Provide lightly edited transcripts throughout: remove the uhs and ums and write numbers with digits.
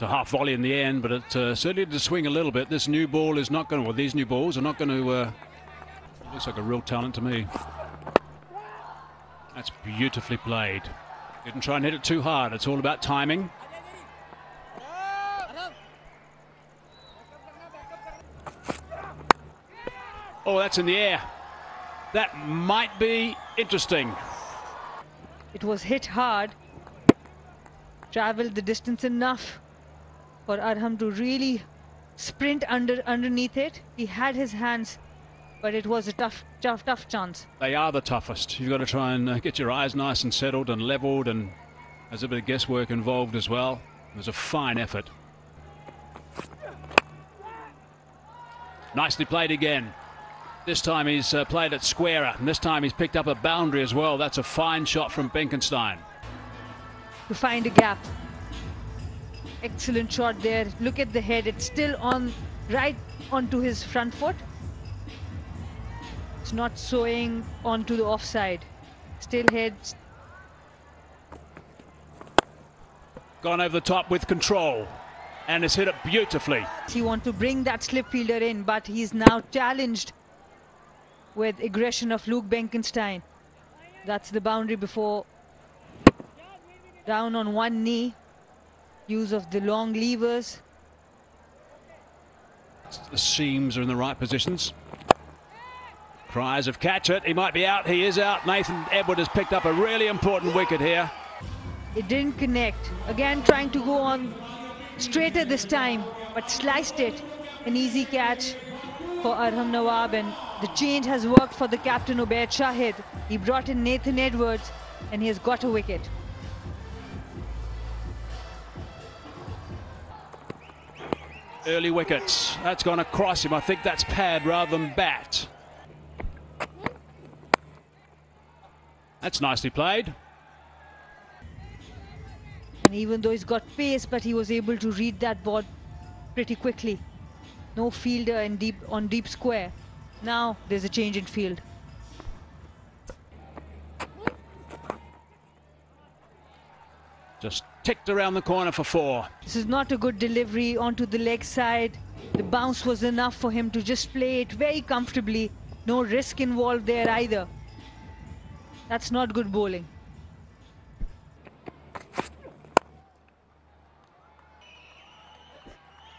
It's a half volley in the end, but it certainly did swing a little bit. This new ball is not going to, well, these new balls are not going to, looks like a real talent to me. That's beautifully played. Didn't try and hit it too hard. It's all about timing. Oh, that's in the air. That might be interesting. It was hit hard, traveled the distance enough for Arham to really sprint underneath it. He had his hands, but it was a tough chance. They are the toughest. You've got to try and get your eyes nice and settled and leveled, and there's a bit of guesswork involved as well. It was a fine effort. Nicely played again. This time he's played it squarer, and this time he's picked up a boundary as well. That's a fine shot from Benkenstein. To find a gap. Excellent shot there. Look at the head. It's still on, right onto his front foot. It's not sewing onto the offside. Still head. Gone over the top with control, and has hit it beautifully. He wants to bring that slip fielder in, but he's now challenged with aggression of Luke Benkenstein. That's the boundary before. Down on one knee. Use of the long levers. The seams are in the right positions. Cries of catch it. He might be out. He is out. Nathan Edward has picked up a really important wicket here. It didn't connect. Again trying to go on straighter this time, but sliced it. An easy catch for Arham Nawab, and the change has worked for the captain Ubaid Shahid. He brought in Nathan Edwards, and he has got a wicket. Early wickets. That's gone across him. I think that's pad rather than bat. That's nicely played. And even though he's got pace, but he was able to read that ball pretty quickly. No fielder in deep square. Now there's a change in field. Just ticked around the corner for 4. This is not a good delivery onto the leg side. The bounce was enough for him to just play it very comfortably. No risk involved there either. That's not good bowling.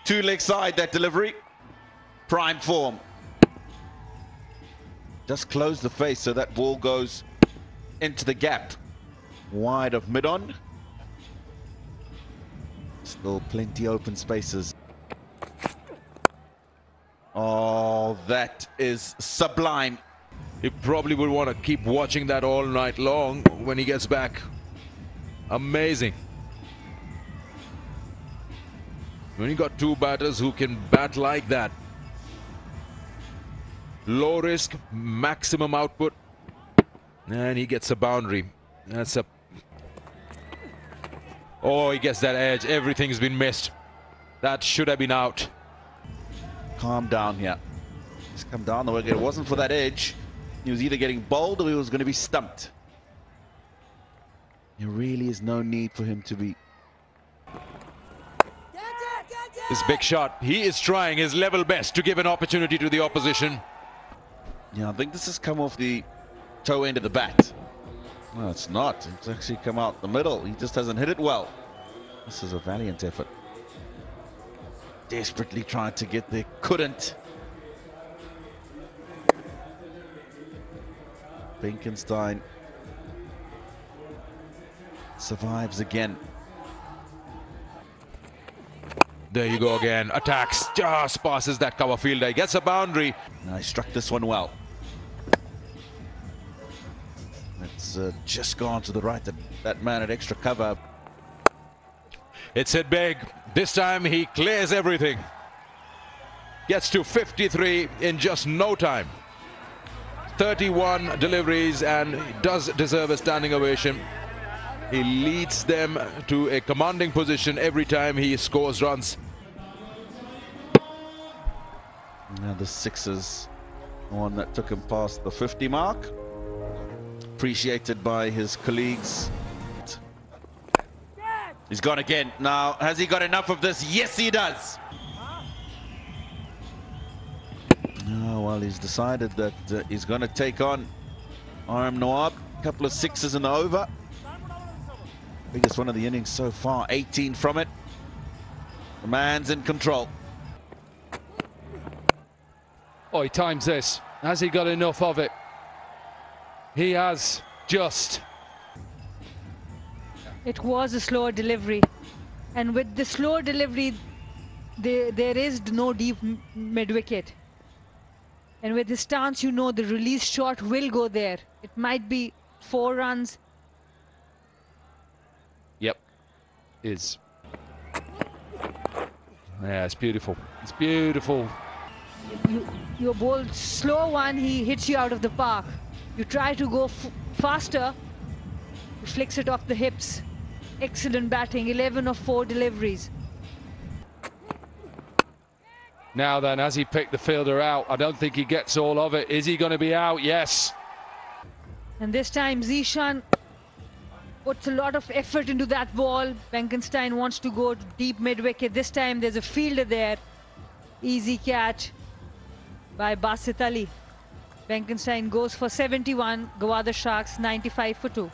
Two leg side, that delivery. Prime form. Just close the face so that ball goes into the gap. Wide of mid-on. Still plenty open spaces. Oh, that is sublime. He probably would want to keep watching that all night long when he gets back. Amazing. When you got two batters who can bat like that. Low risk, maximum output. And he gets a boundary. That's a... Oh, he gets that edge. Everything's been missed. That should have been out. Calm down here. Just come down the wicket. It wasn't for that edge. He was either getting bowled or he was going to be stumped. There really is no need for him to be... This big shot. He is trying his level best to give an opportunity to the opposition. Yeah, I think this has come off the toe end of the bat. No, it's not. It's actually come out the middle. He just hasn't hit it well. This is a valiant effort. Desperately tried to get there. Couldn't. Benkenstein survives again. There you go again. Attacks. Just passes that cover fielder. He gets a boundary. Now he struck this one well. It's just gone to the right. That man had extra cover. It's hit big. This time he clears everything. Gets to 53 in just no time. 31 deliveries and does deserve a standing ovation. He leads them to a commanding position every time he scores runs. Now the sixes, one that took him past the 50 mark. Appreciated by his colleagues. He's gone again. Now, has he got enough of this? Yes, he does. Well, he's decided that he's going to take on RM Nawab. A couple of sixes in the over. Biggest one of the innings so far. 18 from it. The man's in control. Oh, he times this. Has he got enough of it? He has just. It was a slower delivery. And with the slower delivery, there is no deep mid-wicket. And with the stance, you know the release shot will go there. It might be 4 runs. Yep. Is. Yeah, it's beautiful. It's beautiful. You bowl slow one, he hits you out of the park. You try to go faster, he flicks it off the hips. Excellent batting, 11 of 4 deliveries. Now then, has he picked the fielder out? I don't think he gets all of it. Is he going to be out? Yes. And this time Zishan puts a lot of effort into that ball. Benkenstein wants to go deep mid-wicket. This time there's a fielder there. Easy catch by Basit Ali. Benkenstein goes for 71. Gwadar Sharks 95 for 2.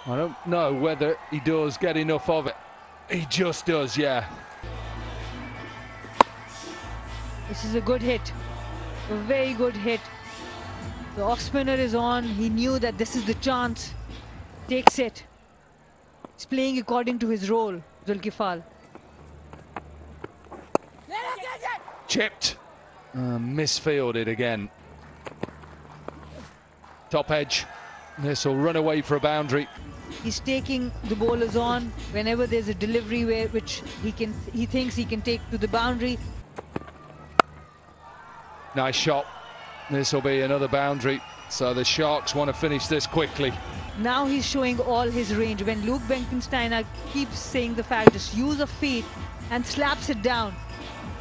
I don't know whether he does get enough of it. He just does, yeah. This is a good hit. A very good hit. The off spinner is on. He knew that this is the chance. Takes it. He's playing according to his role, Zulkifal. Chipped. Misfielded again. Top edge. This will run away for a boundary. He's taking the bowlers on whenever there's a delivery which he thinks he can take to the boundary. Nice shot. This will be another boundary. So the Sharks want to finish this quickly. Now he's showing all his range. When Luke Benkenstein keeps saying the fact, just use a feet and slaps it down.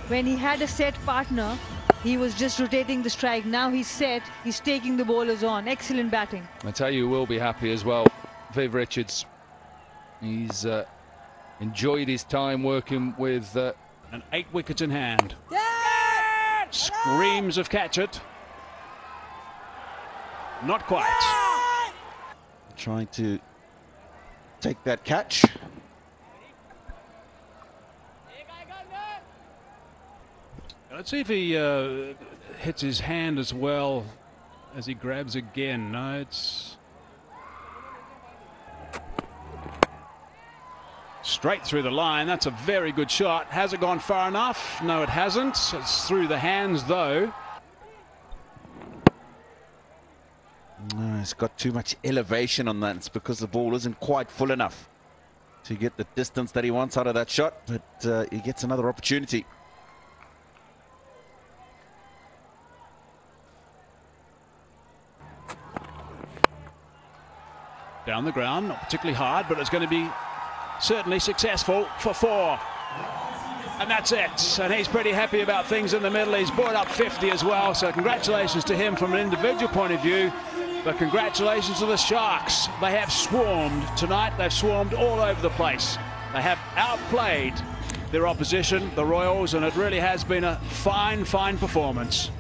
When he had a set partner, he was just rotating the strike. Now he's set. He's taking the bowlers on. Excellent batting. I tell you, will be happy as well. Viv Richards. He's enjoyed his time working with... And 8 wickets in hand. Screams of catch it. Not quite. Trying to take that catch. Let's see if he hits his hand as well as he grabs again. No, it's straight through the line. That's a very good shot. Has it gone far enough? No, it hasn't. It's through the hands, though. No, it's got too much elevation on that. It's because the ball isn't quite full enough to get the distance that he wants out of that shot, but he gets another opportunity. Down the ground, not particularly hard, but it's going to be certainly successful for 4. And that's it. And he's pretty happy about things in the middle. He's brought up 50 as well, so congratulations to him from an individual point of view. But congratulations to the Sharks. They have swarmed tonight. They've swarmed all over the place. They have outplayed their opposition, the Royals, and it really has been a fine, fine performance.